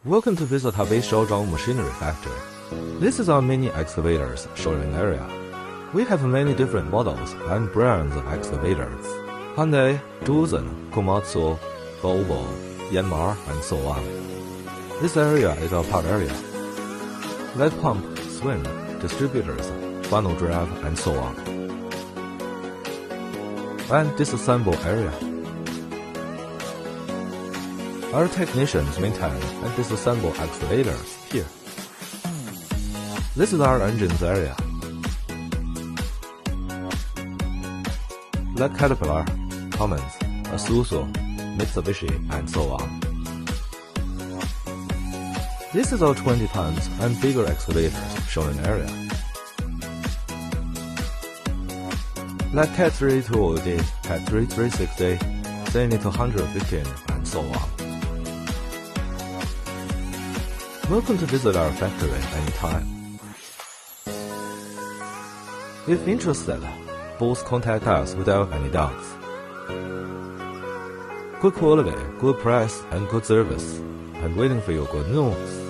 Welcome to visit Hebei Shaozhang Machinery Factory. This is our mini excavators showroom area. We have many different models and brands of excavators: Hyundai, Doosan, Komatsu, Volvo, Yangma, and so on. This area is our part area, like pump, swing, distributors, funnel drive, and so on. And disassemble area. Our technicians maintain and disassemble excavators here. This is our engines area, like Caterpillar, Cummins, Isuzu, Mitsubishi, and so on. This is our 20 tons and bigger excavators shown in area, like Cat 3 2OD, Cat 3 360, Zenith 115, and so on. Welcome to visit our factory anytime. If interested, please contact us without any doubts. Good quality, good price, and good service, and waiting for your good news.